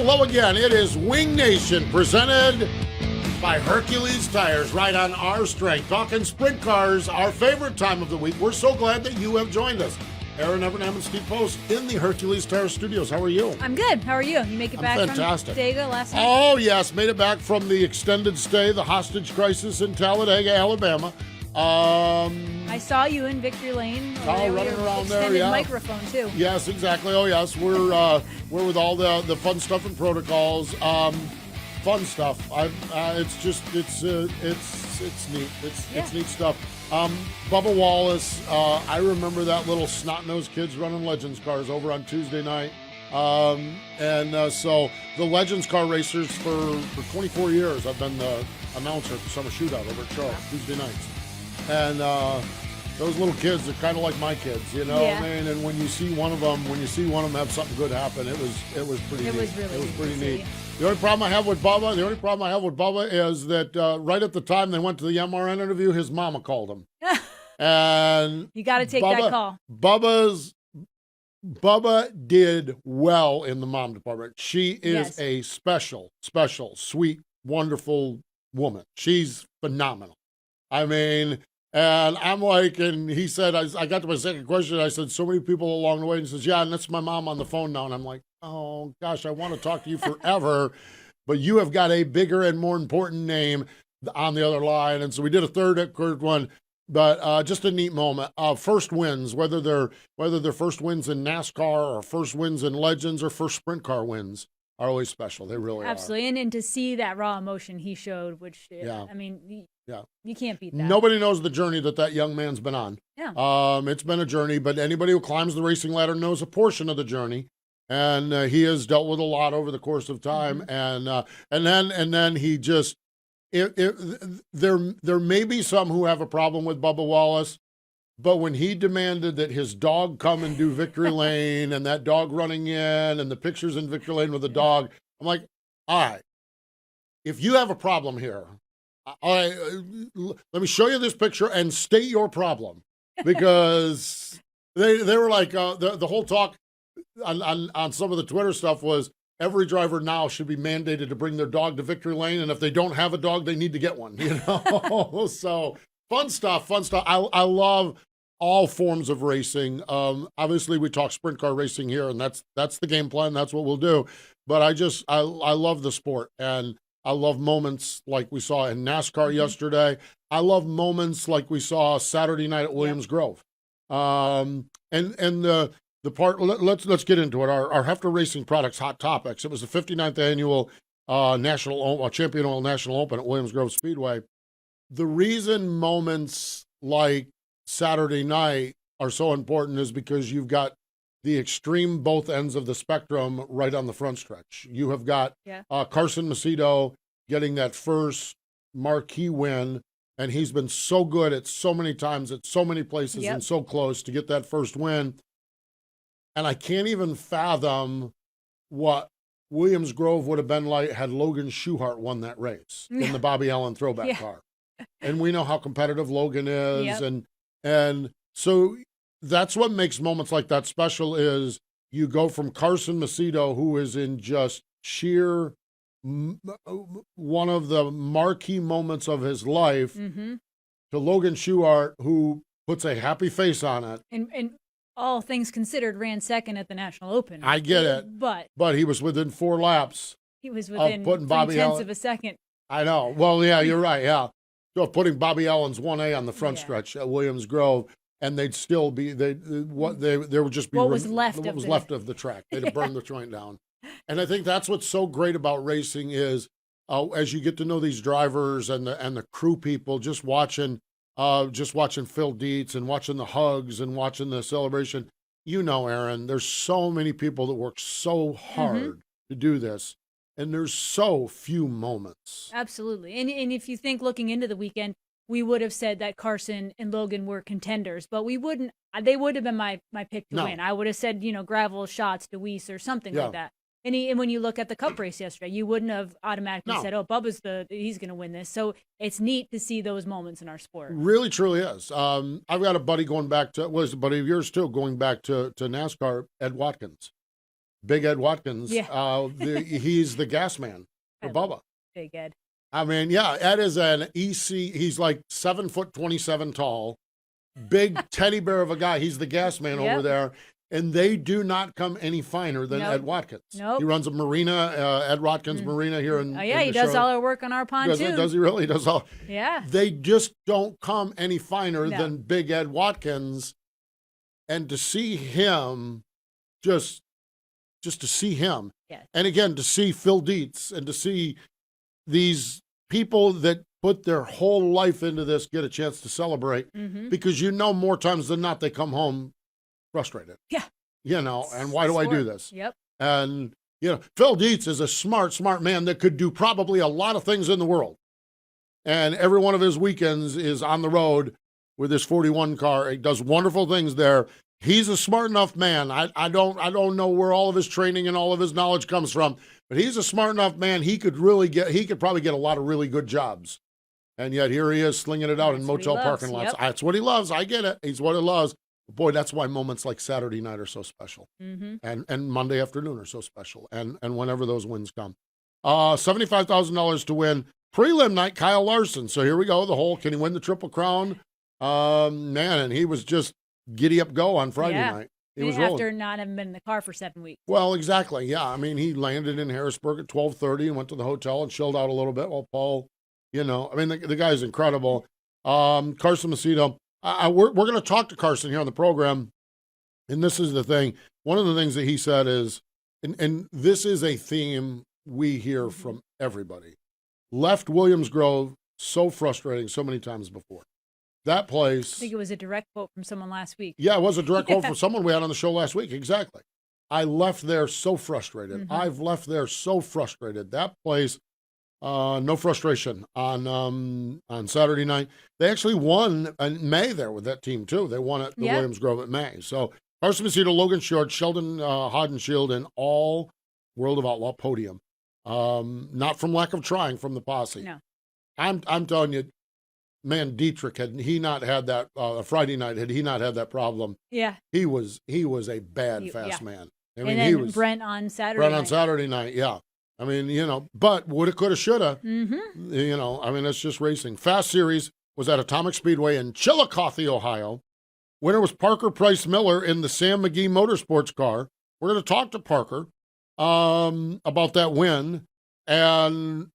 Hello again. It is Wing Nation presented by Hercules Tires, right on our strength. Talking sprint cars, our favorite time of the week. We're so glad that you have joined us. Erin, Evernham, and Steve Post in the Hercules Tires studios. How are you? I'm good. How are you? You make it back fantastic. From Talladega last night? Oh, yes. Made it back from the extended stay, the hostage crisis in Talladega, Alabama. I saw you in Victory Lane. Oh, running around there, yeah. Microphone, too. Yes, exactly. Oh, yes. We're with all the fun stuff and protocols. Fun stuff. It's neat. It's neat stuff. Bubba Wallace, I remember that little snot-nosed kids running Legends cars over on Tuesday night. So the Legends car racers for 24 years, I've been the announcer at the summer shootout over at Charlotte, Tuesday nights. And those little kids are kind of like my kids, you know what I mean? And when you see one of them have something good happen, it was pretty neat. It was pretty neat. The only problem I have with Bubba is that right at the time they went to the MRN interview, his mama called him. And you got to take that call. Bubba did well in the mom department. She is a special, sweet, wonderful woman. She's phenomenal. I mean, and I'm like, and he said, I got to my second question. I said, so many people along the way. And he says, yeah, and that's my mom on the phone now. And I'm like, oh, gosh, I want to talk to you forever. But you have got a bigger and more important name on the other line. And so we did a third one. But just a neat moment. First wins, whether they're first wins in NASCAR or first wins in Legends or first sprint car wins, are always special. They really are. Absolutely. And to see that raw emotion he showed, which, I mean, you can't beat that. Nobody knows the journey that young man's been on. Yeah. It's been a journey, but anybody who climbs the racing ladder knows a portion of the journey. And he has dealt with a lot over the course of time. Mm-hmm. And then he just, there may be some who have a problem with Bubba Wallace, but when he demanded that his dog come and do Victory Lane and that dog running in and the pictures in Victory Lane with the dog, I'm like, all right, if you have a problem here, let me show you this picture and state your problem, because they were like the whole talk on some of the Twitter stuff was every driver now should be mandated to bring their dog to Victory Lane, and if they don't have a dog, they need to get one. You know, so fun stuff. I love all forms of racing. Obviously, we talk sprint car racing here, and that's the game plan. That's what we'll do. But I love the sport, and I love moments like we saw in NASCAR yesterday. I love moments like we saw Saturday night at Williams Grove. And the part, let's get into it. Our Hefter Racing Products Hot Topics. It was the 59th annual Champion Oil National Open at Williams Grove Speedway. The reason moments like Saturday night are so important is because you've got the extreme both ends of the spectrum right on the front stretch. You have got Carson Macedo getting that first marquee win, and he's been so good at so many times, at so many places, and so close to get that first win. And I can't even fathom what Williams Grove would have been like had Logan Schuchart won that race in the Bobby Allen throwback car. And we know how competitive Logan is. And so that's what makes moments like that special is you go from Carson Macedo, who is in just sheer one of the marquee moments of his life, to Logan Schuchart, who puts a happy face on it. And all things considered, ran second at the National Open. I get it. But he was within 4 laps. He was within putting Bobby 0.3 of a second. I know. Well, yeah, you're right, yeah. So putting Bobby Allen's 1A on the front stretch at Williams Grove, and they'd still be, they would just be what was left of the track. They'd have burned the joint down. And I think that's what's so great about racing is as you get to know these drivers and the crew people, just watching Phil Dietz and watching the hugs and watching the celebration. You know, Erin, there's so many people that work so hard to do this, and there's so few moments. Absolutely. And if you think looking into the weekend, we would have said that Carson and Logan were contenders, but we wouldn't. They would have been my pick to win. I would have said, Gravel, Schatz, DeWeese, or something like that. And when you look at the Cup race yesterday, you wouldn't have automatically said, "Oh, Bubba's he's going to win this." So it's neat to see those moments in our sport. Really, truly is. I've got a buddy going back to a buddy of yours too, going back to NASCAR, Ed Watkins. Big Ed Watkins. Yeah. He's the gas man for Bubba. Big Ed. I mean, yeah, Ed is an EC. He's like 7'27" tall, big teddy bear of a guy. He's the gas man over there. And they do not come any finer than Ed Watkins. Nope. He runs a marina, Ed Watkins Marina here in he does all our work on our pontoon. Does he really? He does all. Yeah. They just don't come any finer than Big Ed Watkins. And to see him, just to see him. Yes. And again, to see Phil Dietz and to see these people that put their whole life into this get a chance to celebrate. Because more times than not, they come home frustrated. Yeah. And why do I do this? Yep. And, Phil Dietz is a smart man that could do probably a lot of things in the world. And every one of his weekends is on the road with his 41 car. He does wonderful things there. He's a smart enough man. I don't know where all of his training and all of his knowledge comes from, but he's a smart enough man. He could probably get a lot of really good jobs. And yet here he is slinging it out in motel parking lots. Yep. That's what he loves. I get it. He's what he loves. Boy, that's why moments like Saturday night are so special, and Monday afternoon are so special, and whenever those wins come. $75,000 to win prelim night, Kyle Larson. So here we go. Can he win the Triple Crown? And he was just giddy up go on Friday night. He was after rolling. not having been in the car for 7 weeks. Well, exactly. Yeah, I mean, he landed in Harrisburg at 12:30 and went to the hotel and chilled out a little bit while Paul. The guy's incredible. Carson Macedo. We're going to talk to Carson here on the program, and this is the thing. One of the things that he said is, and this is a theme we hear from everybody, left Williams Grove so frustrating so many times before. That place. I think it was a direct quote from someone last week. Yeah, it was a direct quote from someone we had on the show last week. Exactly. I left there so frustrated. I've left there so frustrated. That place. No frustration on Saturday night. They actually won in May there with that team too. They won at the Williams Grove at May. So Carson Macedo, Logan Short, Sheldon Hodenshield, and all World of Outlaw podium. Not from lack of trying from the posse. No. I'm telling you, man, Dietrich, had he not had that Friday night, had he not had that problem, he was a bad fast man. I mean, and then he was Brent on Saturday. Brent on Saturday night, yeah. I mean, but woulda, coulda, shoulda. It's just racing. Fast Series was at Atomic Speedway in Chillicothe, Ohio. Winner was Parker Price Miller in the Sam McGee Motorsports car. We're going to talk to Parker about that win. And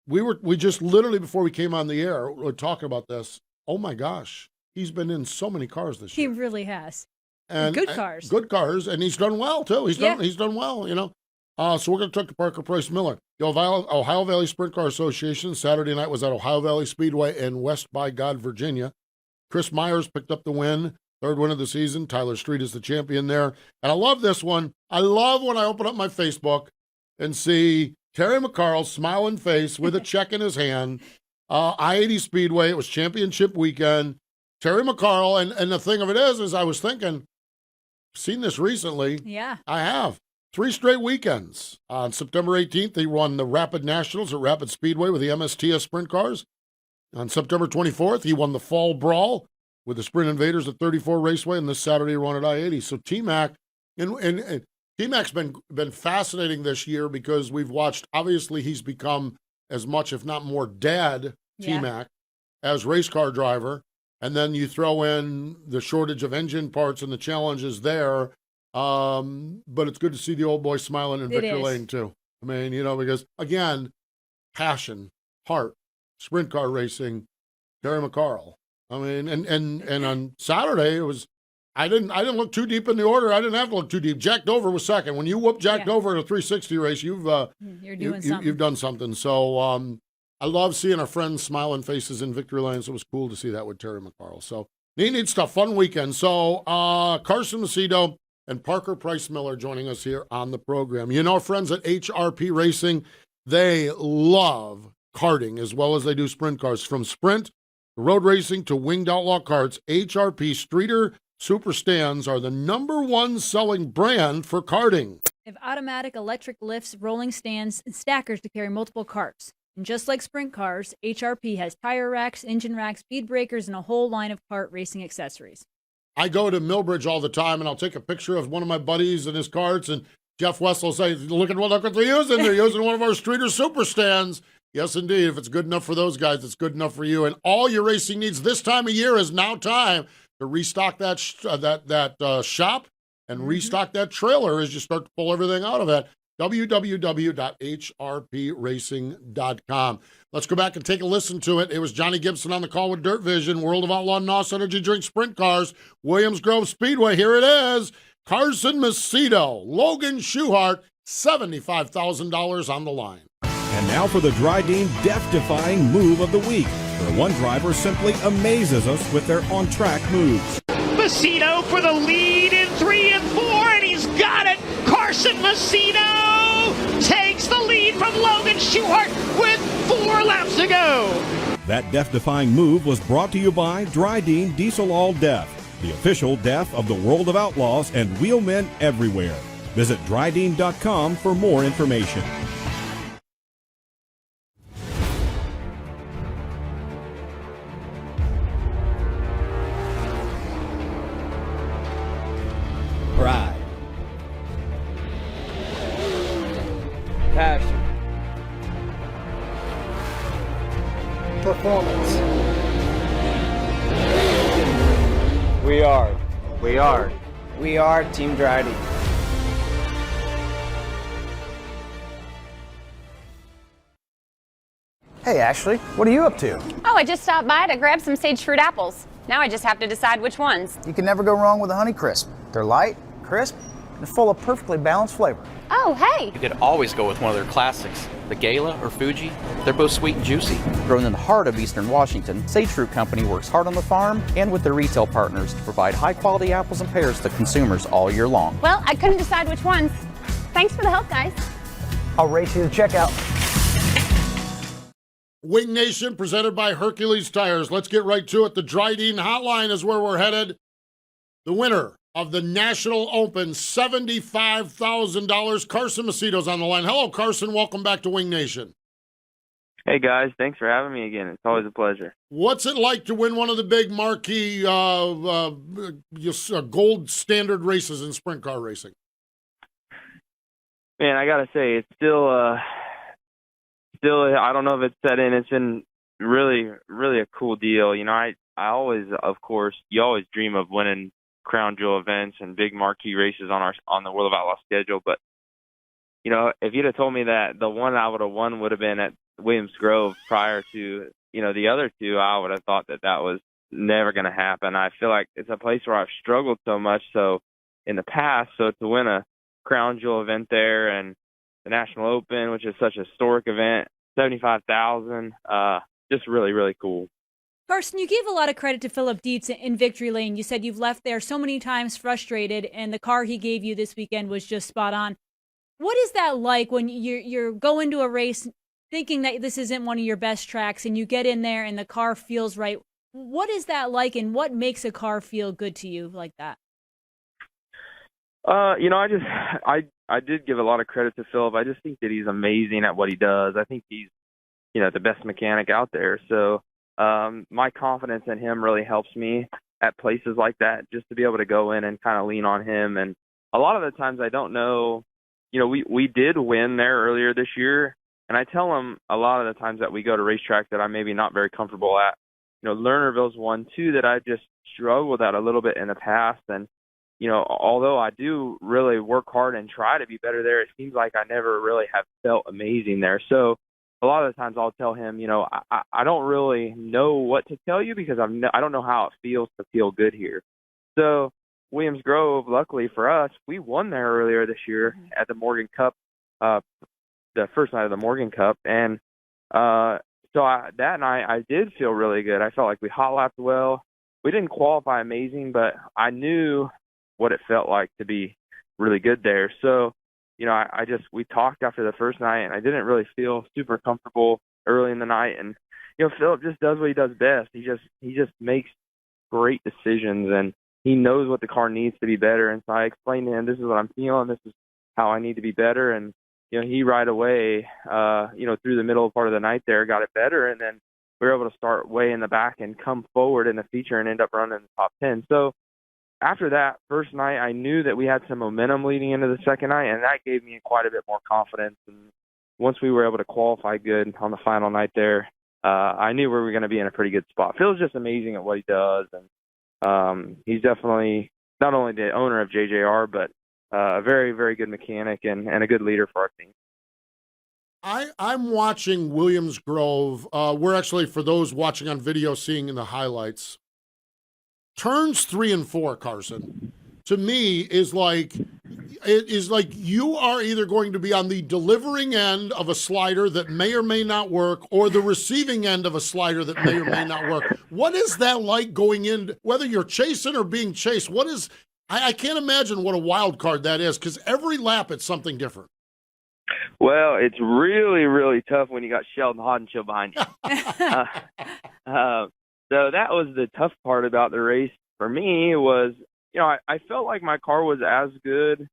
we just literally before we came on the air, we were talking about this. Oh my gosh, he's been in so many cars this year. He really has. And good cars. Good cars, and he's done well too. He's done well, So we're going to talk to Parker Price Miller. The Ohio Valley Sprint Car Association Saturday night was at Ohio Valley Speedway in West by God, Virginia. Chris Myers picked up the win, third win of the season. Tyler Street is the champion there. And I love this one. I love when I open up my Facebook and see Terry McCarl's smiling face with a check in his hand. I-80 Speedway, it was championship weekend. Terry McCarl, and the thing of it is I was thinking, seen this recently. Yeah. I have. 3 straight weekends. On September 18th, he won the Rapid Nationals at Rapid Speedway with the MSTS Sprint Cars. On September 24th, he won the Fall Brawl with the Sprint Invaders at 34 Raceway, and this Saturday he won at I-80. So T-Mac, and T-Mac's been fascinating this year because we've watched, obviously he's become as much, if not more, dad T-Mac as race car driver. And then you throw in the shortage of engine parts and the challenges there. But it's good to see the old boy smiling in Victor Lane too. I mean, because again, passion, heart, sprint car racing, Terry McCarl. I mean, and on Saturday it was, I didn't look too deep in the order. I didn't have to look too deep. Jack Dover was second. When you whoop Jack Dover in a 360 race, you've done something. So, I love seeing our friends' smiling faces in victory lane. So it was cool to see that with Terry McCarl. So neat stuff. Fun weekend. So, Carson Macedo and Parker Price Miller joining us here on the program. Friends at HRP Racing, they love karting as well as they do sprint cars. From sprint, road racing to winged outlaw karts, HRP Streeter Super Stands are the #1 selling brand for karting. They have automatic electric lifts, rolling stands, and stackers to carry multiple carts. And just like sprint cars, HRP has tire racks, engine racks, speed breakers, and a whole line of kart racing accessories. I go to Millbridge all the time, and I'll take a picture of one of my buddies and his karts and Jeff West will say, look what they're using. They're using one of our Streeter Super Stands. Yes, indeed. If it's good enough for those guys, it's good enough for you. And all your racing needs this time of year is now time to restock that shop and restock that trailer as you start to pull everything out of it. www.hrpracing.com. Let's go back and take a listen to it. It was Johnny Gibson on the call with Dirt Vision, World of Outlaw NOS Energy Drink Sprint Cars, Williams Grove Speedway. Here it is. Carson Macedo, Logan Schuchart, $75,000 on the line. And now for the Dryden death-defying move of the week, where one driver simply amazes us with their on-track moves. Macedo for the lead in 3 and 4, and he's got it. Carson Macedo takes the lead from Logan Schuchart with 4 laps to go. That death-defying move was brought to you by Dryden Diesel All Death, the official death of the World of Outlaws and wheelmen everywhere. Visit Dryden.com for more information. Pride. Passion. Performance. We are. We are. We are Team Dryden. Hey Ashley, what are you up to? Oh, I just stopped by to grab some sage fruit apples. Now I just have to decide which ones. You can never go wrong with a Honey Crisp. They're light, crisp, and full of perfectly balanced flavor. Oh, hey. You could always go with one of their classics, the Gala or Fuji. They're both sweet and juicy. Grown in the heart of Eastern Washington, Sage Fruit Company works hard on the farm and with their retail partners to provide high-quality apples and pears to consumers all year long. Well, I couldn't decide which ones. Thanks for the help, guys. I'll race you to checkout. Wing Nation presented by Hercules Tires. Let's get right to it. The Dryden Hotline is where we're headed. The winner of the National Open, $75,000. Carson Macedo's on the line. Hello, Carson. Welcome back to Wing Nation. Hey, guys. Thanks for having me again. It's always a pleasure. What's it like to win one of the big marquee gold standard races in sprint car racing? Man, I got to say, it's still, I don't know if it's set in. It's been really, really a cool deal. You know, I always, of course, you always dream of winning crown jewel events and big marquee races on the World of Outlaw schedule. But, you know, if you'd have told me that the one I would have won would have been at Williams Grove prior to, you know, the other two, I would have thought that was never going to happen. I feel like it's a place where I've struggled so much in the past. So to win a crown jewel event there and the National Open, which is such a historic event, 75,000, just really, really cool. Carson, you gave a lot of credit to Philip Dietz in Victory Lane. You said you've left there so many times frustrated, and the car he gave you this weekend was just spot on. What is that like when you're going to a race thinking that this isn't one of your best tracks, and you get in there and the car feels right? What is that like, and what makes a car feel good to you like that? You know, I did give a lot of credit to Philip. I just think that he's amazing at what he does. I think he's, you know, the best mechanic out there. So my confidence in him really helps me at places like that, just to be able to go in and kind of lean on him. And a lot of the times I don't know, you know, we did win there earlier this year. And I tell him a lot of the times that we go to racetracks that I'm maybe not very comfortable at. You know, Lernerville's one, too, that I just struggled at a little bit in the past. And, you know, although I do really work hard and try to be better there, it seems like I never really have felt amazing there. So a lot of the times I'll tell him, you know, I don't really know what to tell you because I don't know how it feels to feel good here. So Williams Grove, luckily for us, we won there earlier this year at the Morgan Cup, the first night of the Morgan Cup. And so that night I did feel really good. I felt like we hot lapped well. We didn't qualify amazing, but I knew what it felt like to be really good there. So, you know, we talked after the first night, and I didn't really feel super comfortable early in the night. And, you know, Philip just does what he does best. He just makes great decisions, and he knows what the car needs to be better. And so I explained to him, this is what I'm feeling. This is how I need to be better. And, you know, he right away, you know, through the middle part of the night there, got it better. And then we were able to start way in the back and come forward in the feature and end up running in the top 10. So, after that first night, I knew that we had some momentum leading into the second night, and that gave me quite a bit more confidence. And once we were able to qualify good on the final night there, I knew we were going to be in a pretty good spot. Phil's just amazing at what he does, and he's definitely not only the owner of JJR, but a very, very good mechanic and a good leader for our team. I'm watching Williams Grove. We're actually, for those watching on video, seeing in the highlights. Turns 3 and 4, Carson, to me is like you are either going to be on the delivering end of a slider that may or may not work, or the receiving end of a slider that may or may not work. What is that like going in, whether you're chasing or being chased? What is, I can't imagine what a wild card that is, because every lap it's something different. Well, it's really, really tough when you got Sheldon Hodenshield behind you. So that was the tough part about the race for me was, I felt like my car was as good,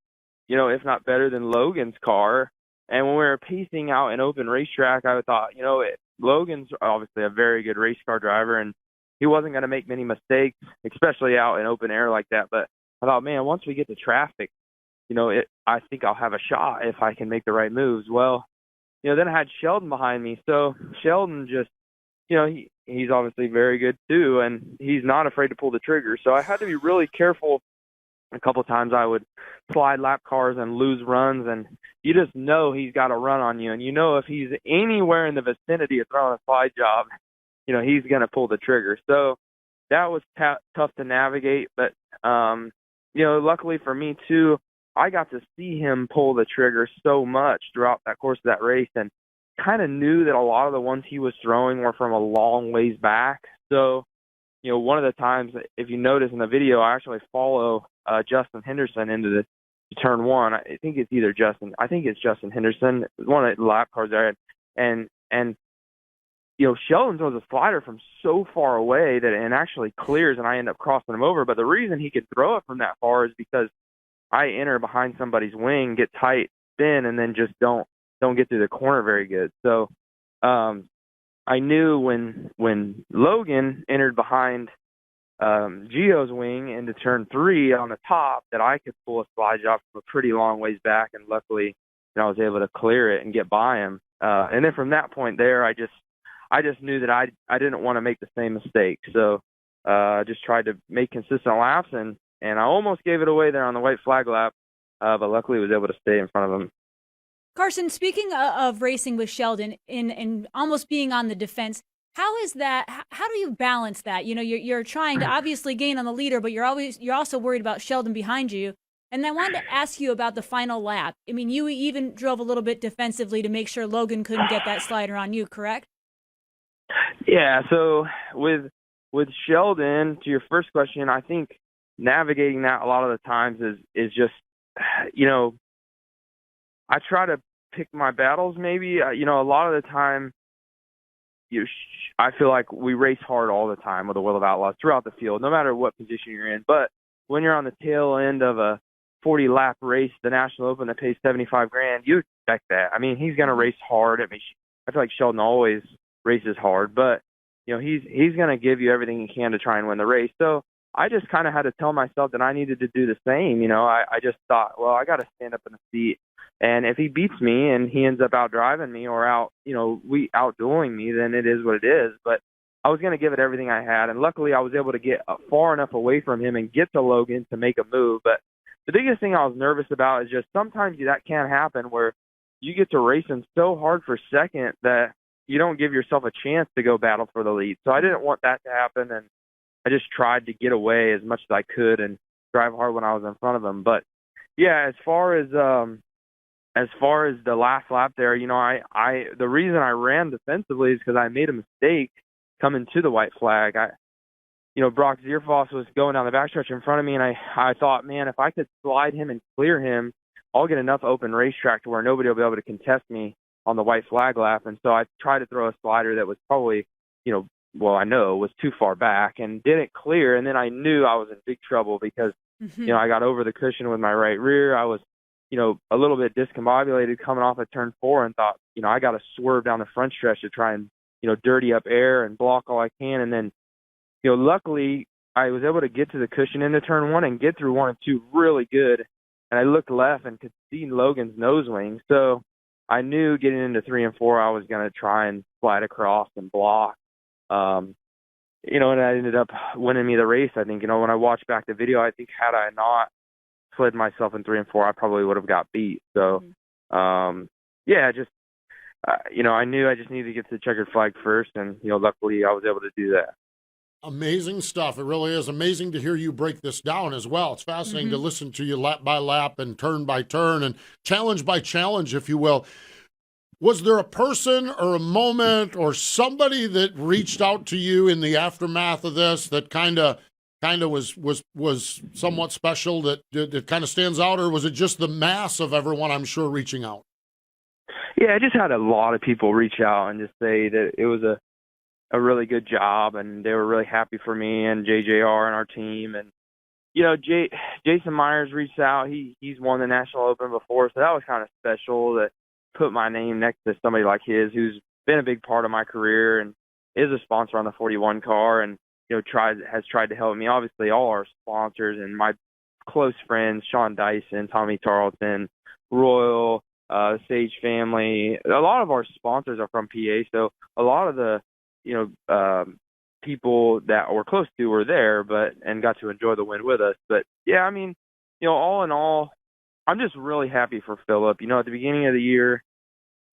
if not better than Logan's car. And when we were pacing out an open racetrack, I thought, Logan's obviously a very good race car driver, and he wasn't going to make many mistakes, especially out in open air like that. But I thought, man, once we get to traffic, I think I'll have a shot if I can make the right moves. Well, then I had Sheldon behind me. So Sheldon just, he's obviously very good too, and he's not afraid to pull the trigger. So I had to be really careful. A couple of times I would slide lap cars and lose runs, and you just know he's got a run on you. And if he's anywhere in the vicinity of throwing a slide job, he's going to pull the trigger. So that was tough to navigate. But, luckily for me too, I got to see him pull the trigger so much throughout that course of that race, and kind of knew that a lot of the ones he was throwing were from a long ways back. So, one of the times, if you notice in the video, I actually follow Justin Henderson into the turn one. I think it's Justin Henderson, one of the lap cars there. And Sheldon throws a slider from so far away that it actually clears, and I end up crossing him over. But the reason he could throw it from that far is because I enter behind somebody's wing, get tight, spin, and then just don't get through the corner very good. So I knew when Logan entered behind Gio's wing into turn 3 on the top that I could pull a slide job from a pretty long ways back, and luckily I was able to clear it and get by him. And then from that point there, I just knew that I didn't want to make the same mistake. So I just tried to make consistent laps, and I almost gave it away there on the white flag lap, but luckily was able to stay in front of him. Carson, speaking of racing with Sheldon and almost being on the defense, how is that? How do you balance that? You're trying to obviously gain on the leader, but you're also worried about Sheldon behind you. And I wanted to ask you about the final lap. I mean, you even drove a little bit defensively to make sure Logan couldn't get that slider on you, correct? Yeah. So with Sheldon, to your first question, I think navigating that a lot of the times is just, I try to pick my battles maybe. A lot of the time, I feel like we race hard all the time with the World of Outlaws throughout the field, no matter what position you're in. But when you're on the tail end of a 40-lap race, the National Open that pays $75,000, you expect that. I mean, he's going to race hard. I feel like Sheldon always races hard, but he's going to give you everything he can to try and win the race. So I just kind of had to tell myself that I needed to do the same. I just thought, well, I got to stand up in the seat. And if he beats me and he ends up out driving me or outdueling me, then it is what it is. But I was going to give it everything I had. And luckily I was able to get far enough away from him and get to Logan to make a move. But the biggest thing I was nervous about is just sometimes that can happen where you get to racing so hard for second that you don't give yourself a chance to go battle for the lead. So I didn't want that to happen. And I just tried to get away as much as I could and drive hard when I was in front of him. But yeah, as far as the last lap there, the reason I ran defensively is because I made a mistake coming to the white flag. Brock Zierfoss was going down the backstretch in front of me, and I thought, man, if I could slide him and clear him, I'll get enough open racetrack to where nobody will be able to contest me on the white flag lap. And so I tried to throw a slider that was probably, I know was too far back and didn't clear. And then I knew I was in big trouble because, I got over the cushion with my right rear. I was, a little bit discombobulated coming off of turn 4 and thought, I got to swerve down the front stretch to try and, dirty up air and block all I can. And then, luckily I was able to get to the cushion into turn 1 and get through 1 and 2 really good. And I looked left and could see Logan's nose wing. So I knew getting into 3 and 4, I was going to try and slide across and block. You know, and I ended up winning me the race. I think, you know, when I watched back the video, I think had I not slid myself in 3 and 4, I probably would have got beat. So, yeah, just, you know, I knew I just needed to get to the checkered flag first. And, you know, luckily I was able to do that. Amazing stuff. It really is amazing to hear you break this down as well. It's fascinating to listen to you lap by lap and turn by turn and challenge by challenge, if you will. Was there a person or a moment or somebody that reached out to you in the aftermath of this that kind of was somewhat special, that kind of stands out, or was it just the mass of everyone, I'm sure, reaching out? Yeah, I just had a lot of people reach out and just say that it was a really good job, and they were really happy for me and JJR and our team. And, you know, Jason Myers reached out. He's won the National Open before, so that was kind of special to put my name next to somebody like his, who's been a big part of my career and is a sponsor on the 41 car, and, you know, has tried to help me. Obviously, all our sponsors and my close friends, Sean Dyson, Tommy Tarleton, Royal, Sage family, a lot of our sponsors are from PA, so a lot of the, you know, people that we're close to were there, and got to enjoy the win with us. But yeah, I mean, you know, all in all, I'm just really happy for Phillip. You know, at the beginning of the year,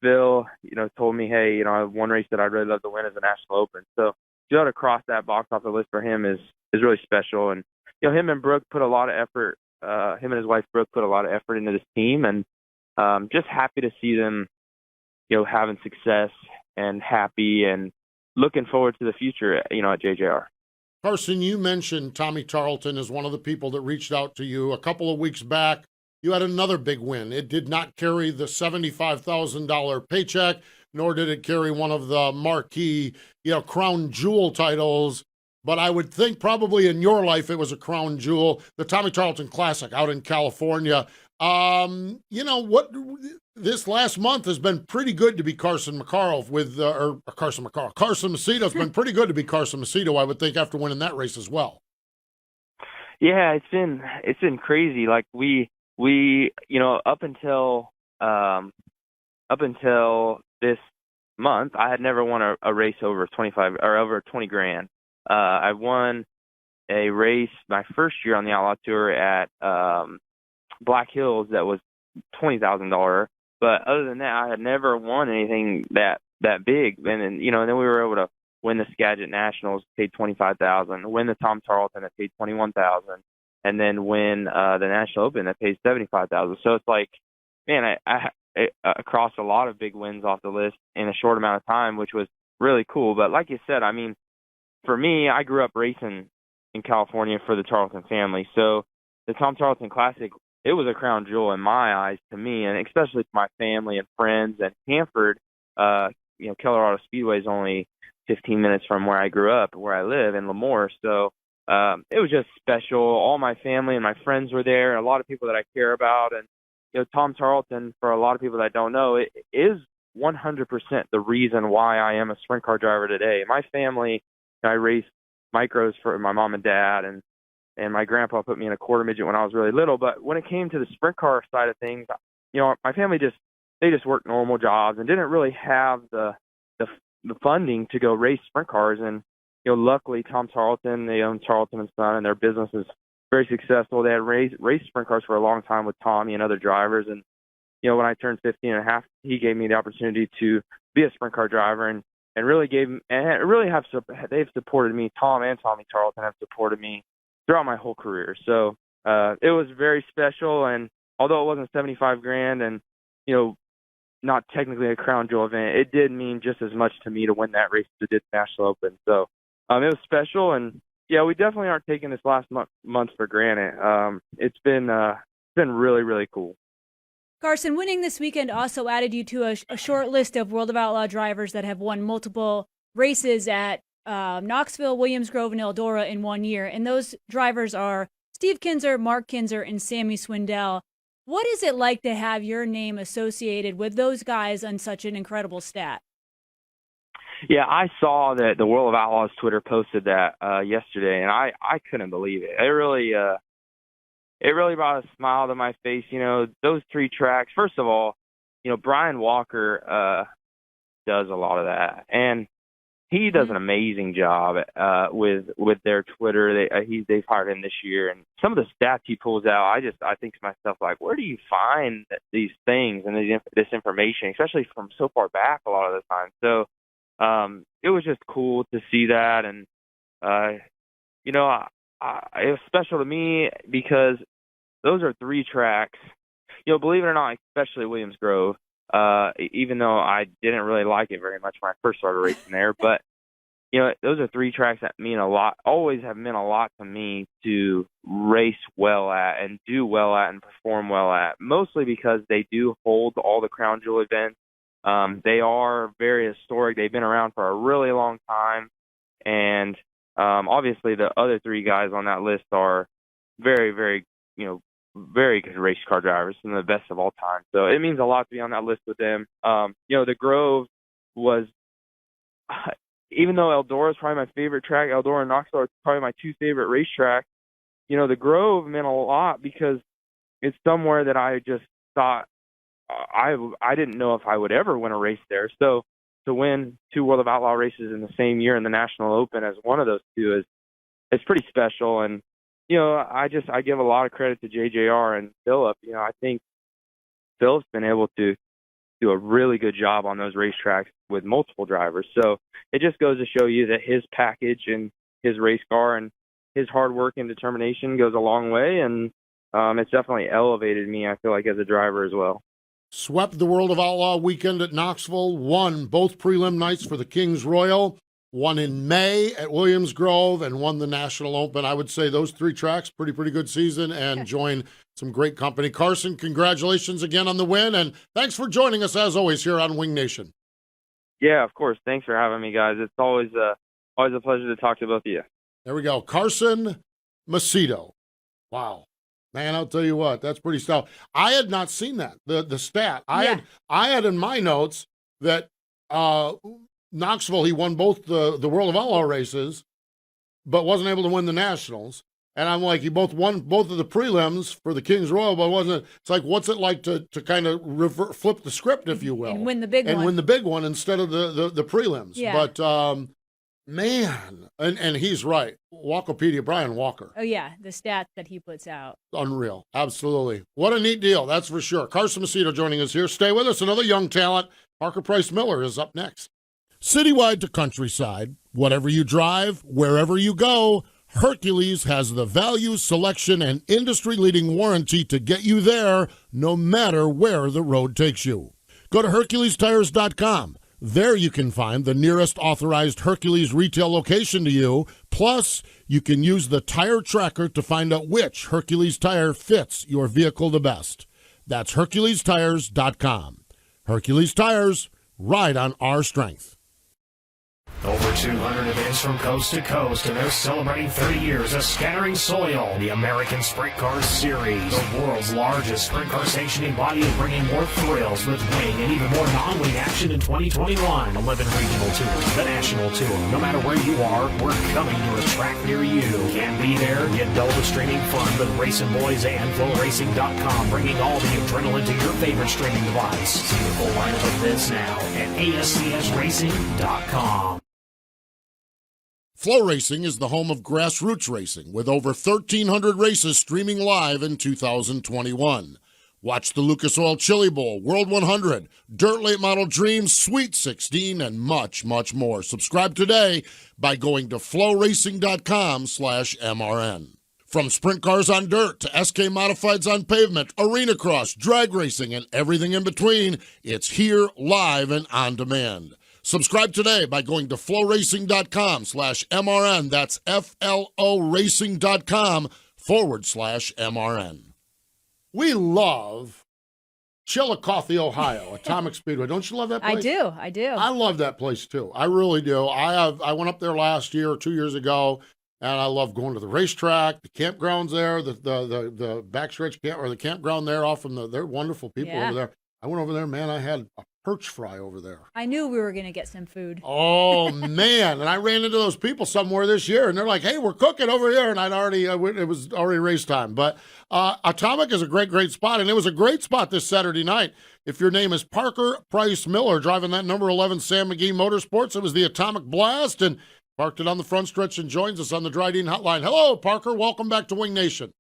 Phil, you know, told me, hey, you know, I have one race that I'd really love to win is the National Open. So to be able to cross that box off the list for him is really special. And, you know, him and Brooke put a lot of effort, him and his wife Brooke put a lot of effort into this team, and just happy to see them, you know, having success and happy and looking forward to the future, you know, at JJR. Carson, you mentioned Tommy Tarleton as one of the people that reached out to you. A couple of weeks back, you had another big win. It did not carry the $75,000 paycheck, nor did it carry one of the marquee, you know, crown jewel titles. But I would think probably in your life it was a crown jewel, the Tommy Tarleton Classic out in California. You know what? This last month has been pretty good to be Carson Macedo Carson Macedo's been pretty good to be Carson Macedo, I would think, after winning that race as well. Yeah, it's been crazy. Like we you know, up until this month, I had never won a race over 25 or over 20 grand. I won a race my first year on the Outlaw Tour at Black Hills that was $20,000. But other than that, I had never won anything that big. And then, you know, and then we were able to win the Skagit Nationals, paid $25,000, win the Tom Tarleton that paid $21,000, and then win the National Open that pays $75,000. So it's like, man, I crossed a lot of big wins off the list in a short amount of time, which was really cool. But like you said, I mean, for me, I grew up racing in California for the Tarleton family. So the Tom Tarleton Classic, it was a crown jewel in my eyes to me, and especially to my family and friends. And Hanford, you know, Colorado Speedway is only 15 minutes from where I grew up, where I live in Lemoore. So it was just special. All my family and my friends were there, a lot of people that I care about. And, you know, Tom Tarleton, for a lot of people that don't know, it is 100% the reason why I am a sprint car driver today. My family, I raced micros for my mom and dad, and my grandpa put me in a quarter midget when I was really little. But when it came to the sprint car side of things, you know, my family they just worked normal jobs and didn't really have the funding to go race sprint cars. And, you know, luckily Tom Tarleton, they own Tarleton & Son, and their business is very successful. They had raced sprint cars for a long time with Tommy and other drivers. And, you know, when I turned 15 and a half, he gave me the opportunity to be a sprint car driver, and really they've supported me. Tom and Tommy Tarleton have supported me throughout my whole career. So it was very special. And although it wasn't 75 grand and, you know, not technically a crown jewel event, it did mean just as much to me to win that race as it did the National Open. So it was special. And yeah, we definitely aren't taking this last month for granted. It's been really, really cool. Carson, winning this weekend also added you to a short list of World of Outlaw drivers that have won multiple races at Knoxville, Williams Grove, and Eldora in 1 year. And those drivers are Steve Kinzer, Mark Kinzer, and Sammy Swindell. What is it like to have your name associated with those guys on such an incredible stat? Yeah, I saw that the World of Outlaws Twitter posted that yesterday, and I couldn't believe it. It really brought a smile to my face. You know, those 3 tracks. First of all, you know, Brian Walker does a lot of that, and he does an amazing job with their Twitter. They've hired him this year, and some of the stats he pulls out, I think to myself, like, where do you find these things and this information, especially from so far back a lot of the time? So it was just cool to see that, and you know, it was special to me because those are 3 tracks. You know, believe it or not, especially Williams Grove. Even though I didn't really like it very much when I first started racing there, but you know, those are 3 tracks that mean a lot, always have meant a lot to me to race well at and do well at and perform well at, mostly because they do hold all the Crown Jewel events. They are very historic. They've been around for a really long time, and obviously the other 3 guys on that list are very, very, you know, very good race car drivers, some of the best of all time. So it means a lot to be on that list with them. You know, the Grove was, even though Eldora is probably my favorite track, Eldora and Knoxville are probably my 2 favorite racetracks. You know, the Grove meant a lot because it's somewhere that I just thought I didn't know if I would ever win a race there. So to win 2 World of Outlaw races in the same year in the National Open as one of those 2 is pretty special. And you know, I give a lot of credit to JJR and Phillip. You know, I think Philip's been able to do a really good job on those racetracks with multiple drivers. So it just goes to show you that his package and his race car and his hard work and determination goes a long way. And it's definitely elevated me, I feel like, as a driver as well. Swept the World of Outlaw weekend at Knoxville, won both prelim nights for the Kings Royal, won in May at Williams Grove, and won the National Open. I would say those 3 tracks, pretty good season, and join some great company. Carson, congratulations again on the win, and thanks for joining us, as always, here on Wing Nation. Yeah, of course. Thanks for having me, guys. It's always a pleasure to talk to both of you. There we go. Carson Macedo. Wow. Man, I'll tell you what, that's pretty stout. I had not seen that, the stat. I had in my notes that Knoxville, he won both the World of Outlaw races, but wasn't able to win the Nationals. And I'm like, he won both of the prelims for the Kings Royal, but wasn't. It's like, what's it like to kind of flip the script, if you will, and win the big one, win the big one instead of the prelims. Yeah. But man, and he's right. Walkopedia, Brian Walker. Oh yeah, the stats that he puts out, unreal. Absolutely, what a neat deal. That's for sure. Carson Macedo joining us here. Stay with us. Another young talent, Parker Price Miller, is up next. Citywide to countryside, whatever you drive, wherever you go, Hercules has the value, selection, and industry-leading warranty to get you there no matter where the road takes you. Go to HerculesTires.com. There you can find the nearest authorized Hercules retail location to you. Plus, you can use the tire tracker to find out which Hercules tire fits your vehicle the best. That's HerculesTires.com. Hercules Tires, ride on our strength. Over 200 events from coast to coast, and they're celebrating 30 years of Scattering Soil, the American Sprint Car Series, the world's largest sprint car sanctioning body, is bringing more thrills with wing and even more non-wing action in 2021. 11 regional tours, the national tour. No matter where you are, we're coming to a track near you. Can't be there? Get double the streaming fun with Racing Boys and FlowRacing.com, bringing all the adrenaline to your favorite streaming device. See the full lineup of this now at ASCSRacing.com. Flow Racing is the home of grassroots racing, with over 1,300 races streaming live in 2021. Watch the Lucas Oil Chili Bowl, World 100, Dirt Late Model Dreams, Sweet 16, and much, much more. Subscribe today by going to flowracing.com/MRN. From sprint cars on dirt to SK Modifieds on pavement, arena cross, drag racing, and everything in between, it's here live and on demand. Subscribe today by going to flowracing.com/MRN. That's FLOracing.com/MRN. We love Chillicothe, Ohio, Atomic Speedway. Don't you love that place? I do. I love that place too. I really do. I went up there last year or 2 years ago, and I love going to the racetrack, the campgrounds there, the backstretch camp or the campground there off from they're wonderful people over there. I went over there, man. I had a perch fry over there. I knew we were going to get some food. Oh, man. And I ran into those people somewhere this year, and they're like, hey, we're cooking over here. And it was already race time. But Atomic is a great, great spot. And it was a great spot this Saturday night. If your name is Parker Price Miller, driving that number 11 Sam McGee Motorsports, it was the Atomic Blast, and parked it on the front stretch and joins us on the Dryden Hotline. Hello, Parker. Welcome back to Wing Nation.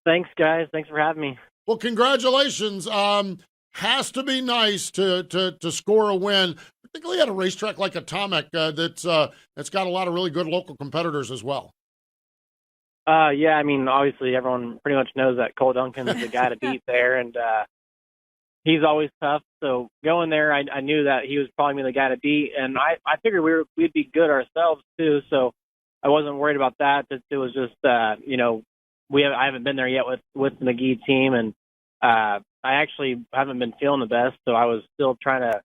Thanks, guys. Thanks for having me. Well, congratulations. Has to be nice to score a win, particularly at a racetrack like Atomic that's got a lot of really good local competitors as well. Yeah, I mean, obviously everyone pretty much knows that Cole Duncan is the guy to beat there, and he's always tough. So going there, I knew that he was probably the guy to beat, and I figured we'd be good ourselves too. So I wasn't worried about that. It was just I haven't been there yet with the McGee team, and I actually haven't been feeling the best, so I was still trying to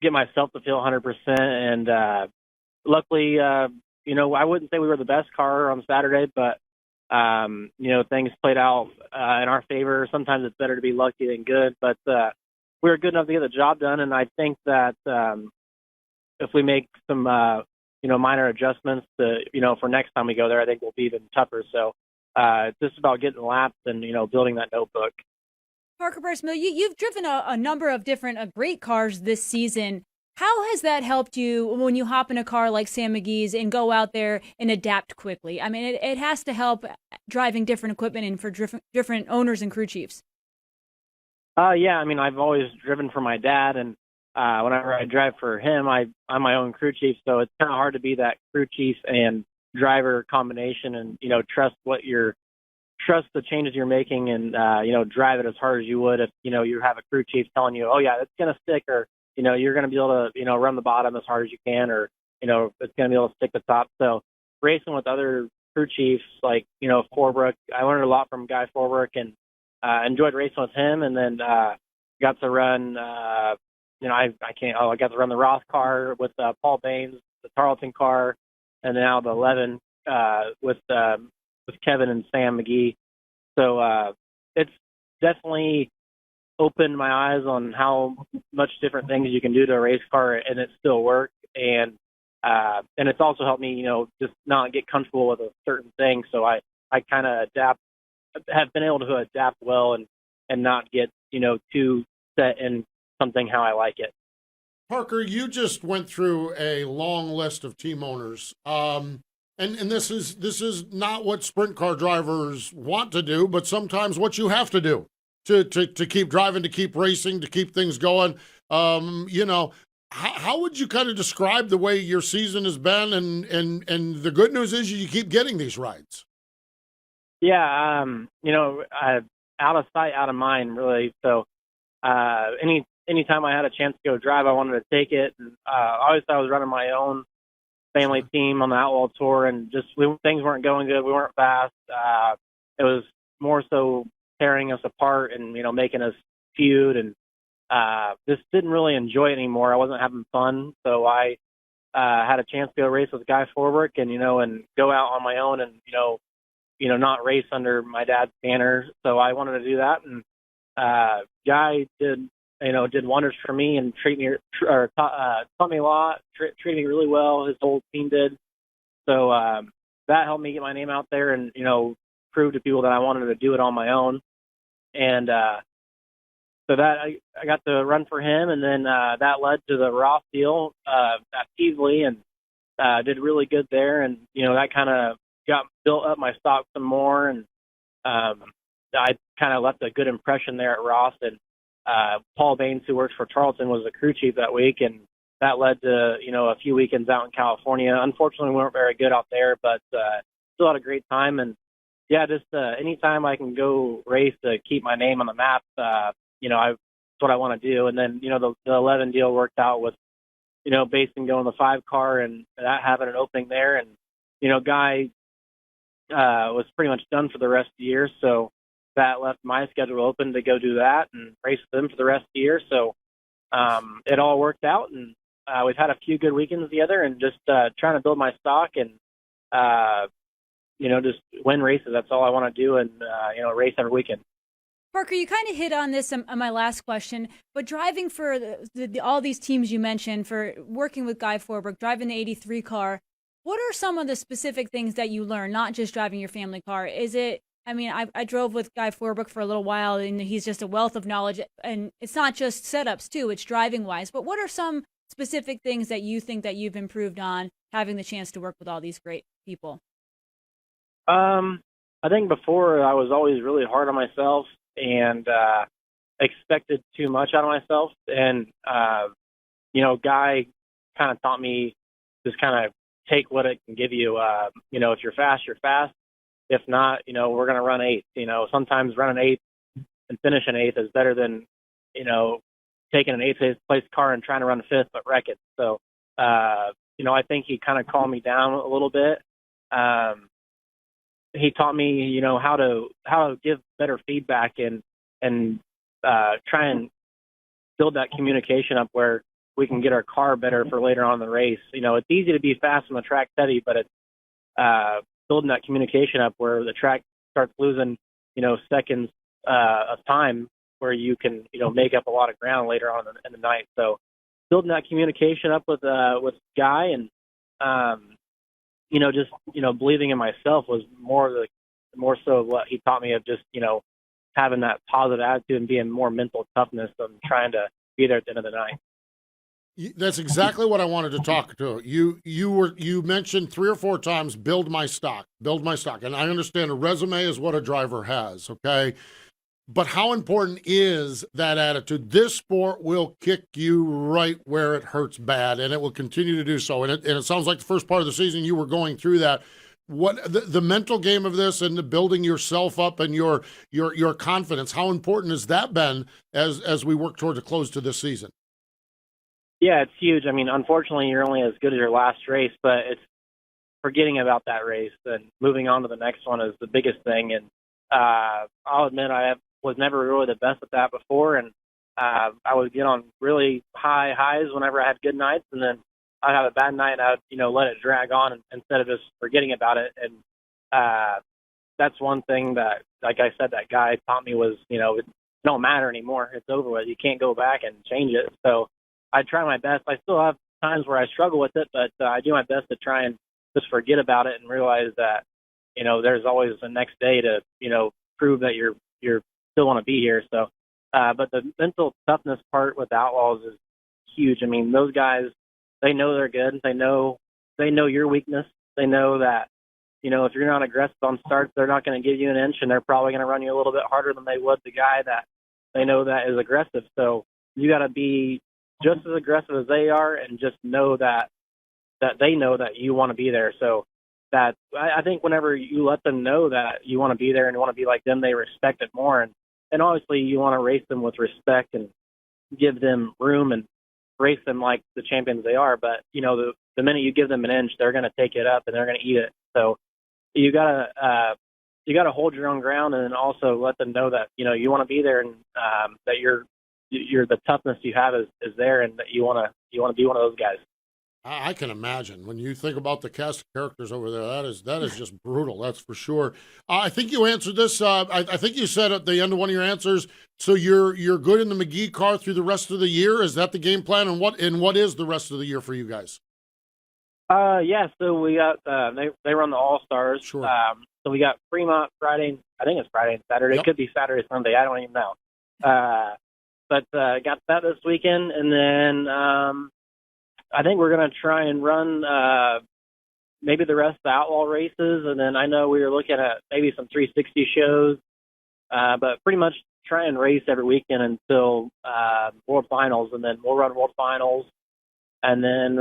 get myself to feel 100%. And luckily, I wouldn't say we were the best car on Saturday, but things played out in our favor. Sometimes it's better to be lucky than good, but we were good enough to get the job done. And I think that if we make some minor adjustments for next time we go there, I think we'll be even tougher. So it's just about getting laps and building that notebook. Parker Price Miller, you've driven a number of different great cars this season. How has that helped you when you hop in a car like Sam McGee's and go out there and adapt quickly? I mean, it has to help driving different equipment and for different owners and crew chiefs. Yeah, I mean, I've always driven for my dad, and whenever I drive for him, I'm my own crew chief, so it's kind of hard to be that crew chief and driver combination and, trust the changes you're making and, drive it as hard as you would if, you have a crew chief telling you, oh, yeah, it's going to stick, or, you're going to be able to, run the bottom as hard as you can, or, it's going to be able to stick the top. So racing with other crew chiefs like, Forbrook, I learned a lot from Guy Forbrook and enjoyed racing with him. And then got to run, I got to run the Ross car with Paul Baines, the Tarleton car, and now the 11 with Kevin and Sam McGee. So it's definitely opened my eyes on how much different things you can do to a race car and it still work. And it's also helped me, just not get comfortable with a certain thing. So I kind of have been able to adapt well and not get, too set in something how I like it. Parker, you just went through a long list of team owners. And this is not what sprint car drivers want to do, but sometimes what you have to do to keep driving, to keep racing, to keep things going. How would you kind of describe the way your season has been? And the good news is you keep getting these rides. Yeah, out of sight, out of mind, really. So anytime I had a chance to go drive, I wanted to take it. And obviously, I was running my own family team on the Outlaw Tour, and just things weren't going good. We weren't fast. It was more so tearing us apart and making us feud, and just didn't really enjoy it anymore. I wasn't having fun, so I had a chance to go race with Guy Forbrook and and go out on my own and not race under my dad's banner. So I wanted to do that, and Guy did wonders for me and taught me a lot, treated me really well. His whole team did. So that helped me get my name out there and, prove to people that I wanted to do it on my own. And so that I got to run for him, and then that led to the Ross deal at Peasley, and did really good there. And, that kind of built up my stock some more, and I kind of left a good impression there at Ross. And Paul Baines, who works for Tarleton, was the crew chief that week, and that led to, a few weekends out in California. Unfortunately, we weren't very good out there, but still had a great time. And, yeah, just anytime I can go race to keep my name on the map, that's what I want to do. And then, the 11 deal worked out with, Basin going the 5 car and that having an opening there. And, Guy was pretty much done for the rest of the year, so that left my schedule open to go do that and race with them for the rest of the year. So it all worked out, and we've had a few good weekends together and just trying to build my stock and, just win races. That's all I want to do, and, race every weekend. Parker, you kind of hit on this on my last question, but driving for all these teams you mentioned, for working with Guy Forberg, driving the 83 car, what are some of the specific things that you learn, not just driving your family car? Is it, I mean, I drove with Guy Forberg for a little while, and he's just a wealth of knowledge, and it's not just setups too, it's driving-wise, but what are some specific things that you think that you've improved on having the chance to work with all these great people? I think before I was always really hard on myself and expected too much out of myself. And, Guy kind of taught me just kind of take what it can give you. If you're fast, you're fast. If not, we're going to run eighth. Sometimes running eighth and finishing eighth is better than, taking an eighth place car and trying to run fifth but wreck it. So, I think he kind of calmed me down a little bit. He taught me, how to give better feedback and try and build that communication up where we can get our car better for later on in the race. It's easy to be fast on the track steady, but it's building that communication up where the track starts losing, seconds of time where you can, make up a lot of ground later on in the night. So building that communication up with Guy and, believing in myself was more so what he taught me of just, having that positive attitude and being more mental toughness and trying to be there at the end of the night. That's exactly what I wanted to talk to. You mentioned 3 or 4 times, build my stock. And I understand a resume is what a driver has, okay? But how important is that attitude? This sport will kick you right where it hurts bad, and it will continue to do so. And it sounds like the first part of the season you were going through that. What the mental game of this and the building yourself up and your confidence, how important has that been as we work toward the close to this season? Yeah, it's huge. I mean, unfortunately, you're only as good as your last race, but it's forgetting about that race and moving on to the next one is the biggest thing. And I'll admit I was never really the best at that before, and I would get on really high highs whenever I had good nights, and then I'd have a bad night and I'd, let it drag on instead of just forgetting about it. And that's one thing that, like I said, that guy taught me was, it don't matter anymore. It's over with. You can't go back and change it. So I try my best. I still have times where I struggle with it, but I do my best to try and just forget about it and realize that, there's always the next day to, prove that you're still want to be here. So, but the mental toughness part with the Outlaws is huge. I mean, those guys, they know they're good. They know your weakness. They know that, if you're not aggressive on starts, they're not going to give you an inch, and they're probably going to run you a little bit harder than they would the guy that they know that is aggressive. So you got to be just as aggressive as they are, and just know that they know that you want to be there. So that I think whenever you let them know that you want to be there and you want to be like them, they respect it more. And obviously you want to race them with respect and give them room and race them like the champions they are. But, the minute you give them an inch, they're going to take it up and they're going to eat it. So you gotta hold your own ground, and then also let them know that, you want to be there, and that you're the toughness you have is there, and that you want to be one of those guys. I can imagine when you think about the cast of characters over there. That is just brutal. That's for sure. I think you answered this. I think you said at the end of one of your answers. So you're good in the McGee car through the rest of the year. Is that the game plan? And what is the rest of the year for you guys? Yeah. So we got they run the All Stars. Sure. So we got Fremont Friday. I think it's Friday and Saturday. Yep. It could be Saturday, Sunday. I don't even know. But got that this weekend, and then. I think we're going to try and run maybe the rest of the Outlaw races, and then I know we were looking at maybe some 360 shows, but pretty much try and race every weekend until World Finals, and then we'll run World Finals, and then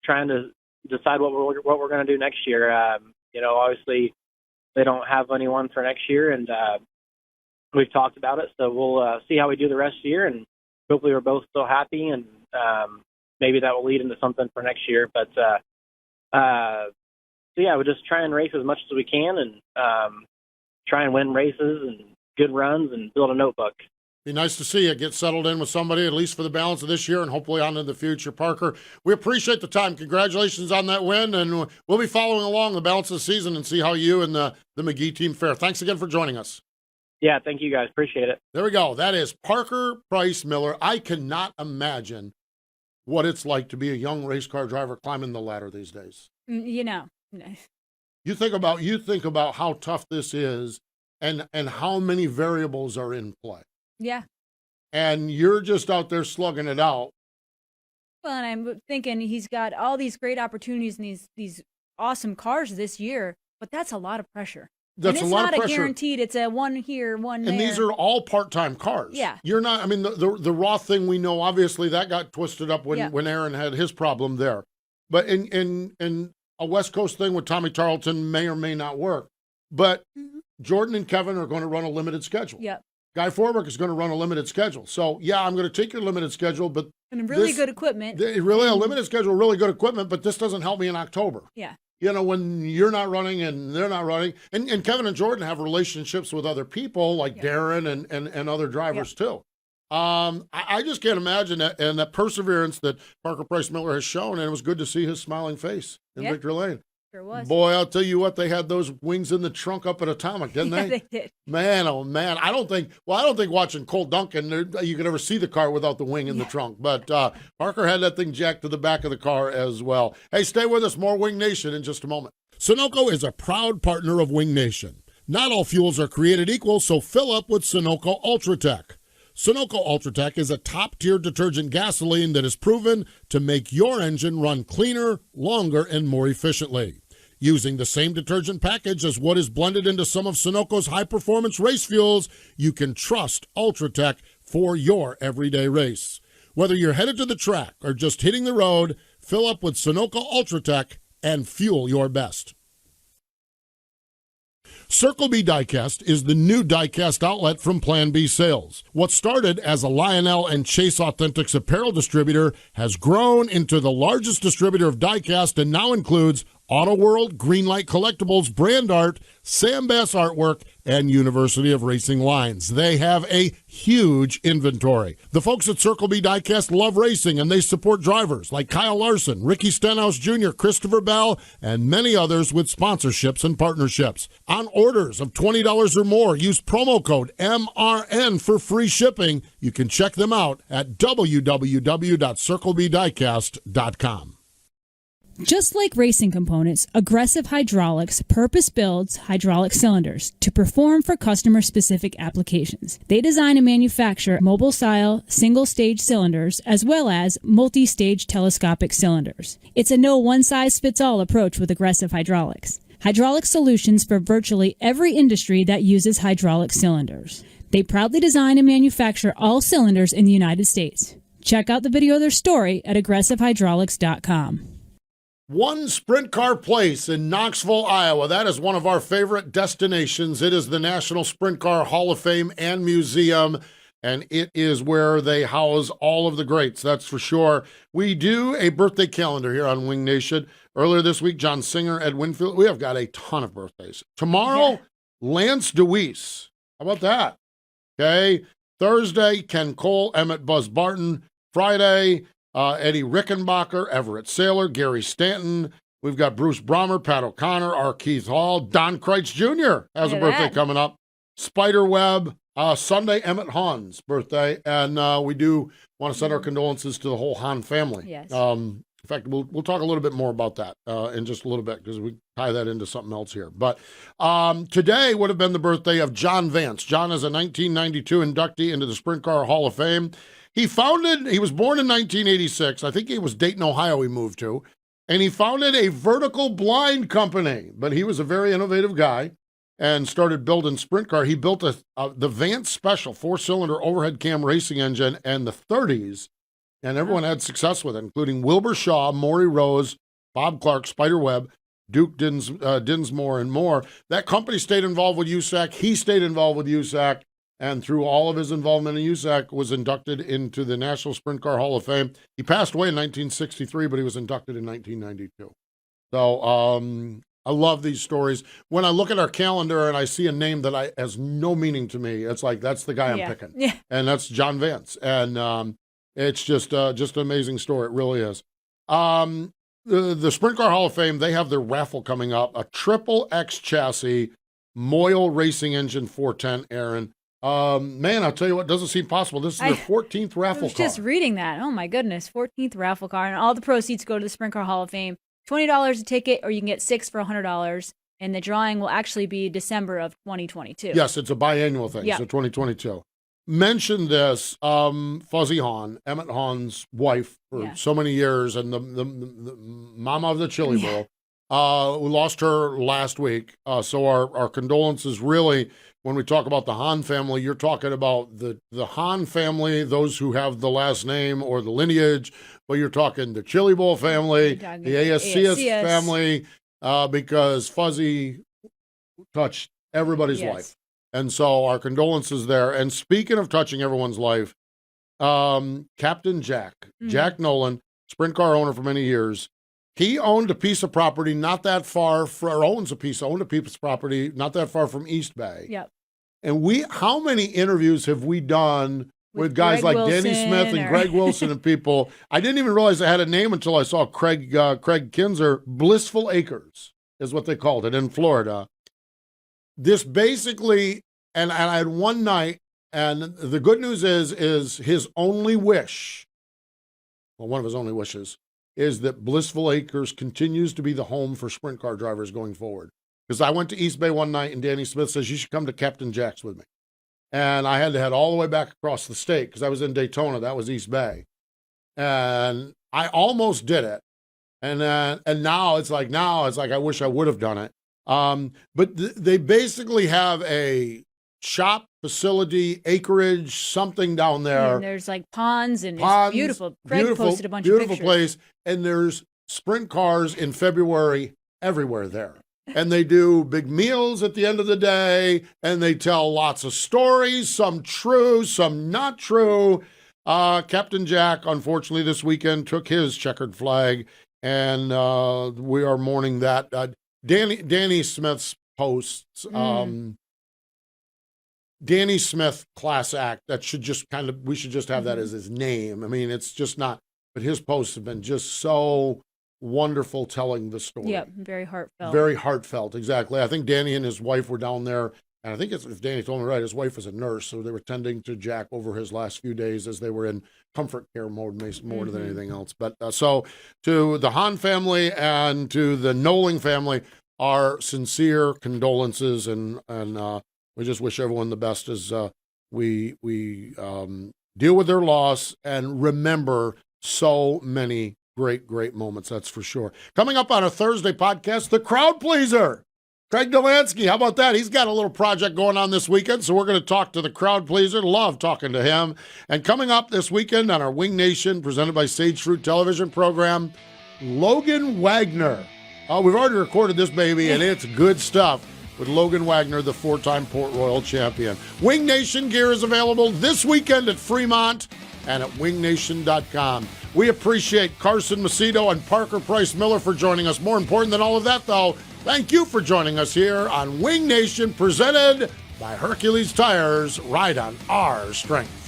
trying to decide what we're going to do next year. Obviously they don't have anyone for next year, and we've talked about it, so we'll see how we do the rest of the year, and hopefully we're both still happy, and maybe that will lead into something for next year. But so yeah, we'll just try and race as much as we can, and try and win races and good runs and build a notebook. Be nice to see you get settled in with somebody, at least for the balance of this year and hopefully on into the future. Parker, we appreciate the time. Congratulations on that win, and we'll be following along the balance of the season and see how you and the McGee team fare. Thanks again for joining us. Yeah, thank you guys. Appreciate it. There we go. That is Parker Price Miller. I cannot imagine what it's like to be a young race car driver climbing the ladder these days. You know. You think about how tough this is and how many variables are in play. Yeah. And you're just out there slugging it out. Well, and I'm thinking he's got all these great opportunities and these awesome cars this year, but that's a lot of pressure. That's a lot of pressure. It's not a guaranteed. It's a one here, one there. And these are all part-time cars. Yeah. You're not, I mean, the Roth thing we know, obviously that got twisted up when Erin had his problem there. But in a West Coast thing with Tommy Tarleton may or may not work. But Jordan and Kevin are going to run a limited schedule. Yep. Guy Forberg is going to run a limited schedule. So, yeah, I'm going to take your limited schedule, but and really good equipment. Really a limited schedule, really good equipment, but this doesn't help me in October. Yeah. You know, when you're not running and they're not running. And Kevin and Jordan have relationships with other people like Darren and other drivers too. I just can't imagine that, and that perseverance that Parker Price Miller has shown, and it was good to see his smiling face in Victory Lane. Sure was. Boy, I'll tell you what, they had those wings in the trunk up at Atomic, didn't they? They did. Man, oh man, I don't think watching Cole Duncan, you could ever see the car without the wing in the trunk. But Parker had that thing jacked to the back of the car as well. Hey, stay with us. More Wing Nation in just a moment. Sunoco is a proud partner of Wing Nation. Not all fuels are created equal, so fill up with Sunoco Ultratech. Sunoco Ultratech is a top-tier detergent gasoline that is proven to make your engine run cleaner, longer, and more efficiently. Using the same detergent package as what is blended into some of Sunoco's high-performance race fuels, you can trust Ultratech for your everyday race. Whether you're headed to the track or just hitting the road, fill up with Sunoco Ultratech and fuel your best. Circle B Diecast is the new diecast outlet from Plan B Sales. What started as a Lionel and Chase Authentics apparel distributor has grown into the largest distributor of diecast and now includes Auto World, Greenlight Collectibles, Brand Art, Sam Bass Artwork, and University of Racing lines. They have a huge inventory. The folks at Circle B Diecast love racing, and they support drivers like Kyle Larson, Ricky Stenhouse Jr., Christopher Bell, and many others with sponsorships and partnerships. On orders of $20 or more, use promo code MRN for free shipping. You can check them out at www.circlebdiecast.com. Just like racing components, Aggressive Hydraulics purpose-builds hydraulic cylinders to perform for customer-specific applications. They design and manufacture mobile-style, single-stage cylinders as well as multi-stage telescopic cylinders. It's a no one-size-fits-all approach with Aggressive Hydraulics. Hydraulic solutions for virtually every industry that uses hydraulic cylinders. They proudly design and manufacture all cylinders in the United States. Check out the video of their story at aggressivehydraulics.com. One Sprint Car Place in Knoxville, Iowa. That is one of our favorite destinations. It is the National Sprint Car Hall of Fame and Museum, and it is where they house all of the greats, that's for sure. We do a birthday calendar here on Wing Nation. Earlier this week, John Singer, Ed Winfield. We have got a ton of birthdays. Tomorrow, Lance DeWeese. How about that? Okay. Thursday, Ken Cole, Emmett Buzz Barton. Friday, Eddie Rickenbacker, Everett Saylor, Gary Stanton. We've got Bruce Brommer, Pat O'Connor, R. Keith Hall, Don Kreitz Jr. has a birthday coming up. Spiderweb, Sunday, Emmett Hahn's birthday. And we do want to send our condolences to the whole Hahn family. Yes. In fact, we'll talk a little bit more about that in just a little bit because we tie that into something else here. But today would have been the birthday of John Vance. John is a 1992 inductee into the Sprint Car Hall of Fame. He was born in 1986. I think it was Dayton, Ohio he moved to. And he founded a vertical blind company. But he was a very innovative guy and started building sprint car. He built the Vance Special 4-cylinder overhead cam racing engine in the 30s. And everyone had success with it, including Wilbur Shaw, Maury Rose, Bob Clark, Spiderweb, Duke Dinsmore, and more. That company stayed involved with USAC. He stayed involved with USAC. And through all of his involvement in USAC, was inducted into the National Sprint Car Hall of Fame. He passed away in 1963, but he was inducted in 1992. So I love these stories. When I look at our calendar and I see a name that has no meaning to me, it's like, that's the guy I'm picking. Yeah. And that's John Vance. And it's just an amazing story. It really is. The Sprint Car Hall of Fame, they have their raffle coming up, a Triple X chassis Moyle Racing Engine 410, Erin. Man, I'll tell you what, doesn't seem possible. This is their 14th raffle car. I was just reading that. Oh, my goodness. 14th raffle car. And all the proceeds go to the Sprint Car Hall of Fame. $20 a ticket, or you can get 6 for $100. And the drawing will actually be December of 2022. Yes, it's a biannual thing, so 2022. Mentioned this, Fuzzy Hahn, Emmett Hahn's wife for so many years, and the mama of the Chili Bowl, who lost her last week. So our condolences, really, when we talk about the Hahn family, you're talking about the Hahn family, those who have the last name or the lineage, but you're talking the Chili Bowl family, the ASCS family, because Fuzzy touched everybody's life. And so our condolences there. And speaking of touching everyone's life, Captain Jack Nolan, sprint car owner for many years, he owned a piece of property not that far, owned a piece of property not that far from East Bay. Yep. And how many interviews have we done with guys Greg like Danny Smith and Greg Wilson and people? I didn't even realize they had a name until I saw Craig Kinzer. Blissful Acres is what they called it in Florida. This basically, and I had one night, and the good news is his only wish, well, one of his only wishes, is that Blissful Acres continues to be the home for sprint car drivers going forward. Because I went to East Bay one night, and Danny Smith says, you should come to Captain Jack's with me. And I had to head all the way back across the state, because I was in Daytona. That was East Bay. And I almost did it. And now it's like I wish I would have done it. But they basically have a shop, facility, acreage, something down there. And there's like ponds, and it's beautiful. Greg posted a bunch of pictures. Beautiful place. And there's sprint cars in February everywhere there. And they do big meals at the end of the day, and they tell lots of stories, some true, some not true. Captain Jack, unfortunately, this weekend took his checkered flag, and we are mourning that. Danny Smith's posts, Danny Smith class act, that should just we should just have that as his name. I mean, it's just not, but his posts have been just so wonderful telling the story. Yep, very heartfelt. Very heartfelt, exactly. I think Danny and his wife were down there, and I think if Danny told me right, his wife was a nurse, so they were tending to Jack over his last few days as they were in comfort care mode more than anything else. But so to the Hahn family and to the Noling family, our sincere condolences, and we just wish everyone the best as we deal with their loss and remember so many great moments, that's for sure. Coming up on a Thursday podcast, the crowd pleaser, Craig Delansky. How about that? He's got a little project going on this weekend, so we're going to talk to the crowd pleaser. Love talking to him. And coming up this weekend on our Wing Nation, presented by Sage Fruit television program, Logan Wagner. We've already recorded this baby, and it's good stuff with Logan Wagner, the 4-time Port Royal champion. Wing Nation gear is available this weekend at Fremont and at wingnation.com. We appreciate Carson Macedo and Parker Price Miller for joining us. More important than all of that, though, thank you for joining us here on Wing Nation, presented by Hercules Tires. Ride on our strength.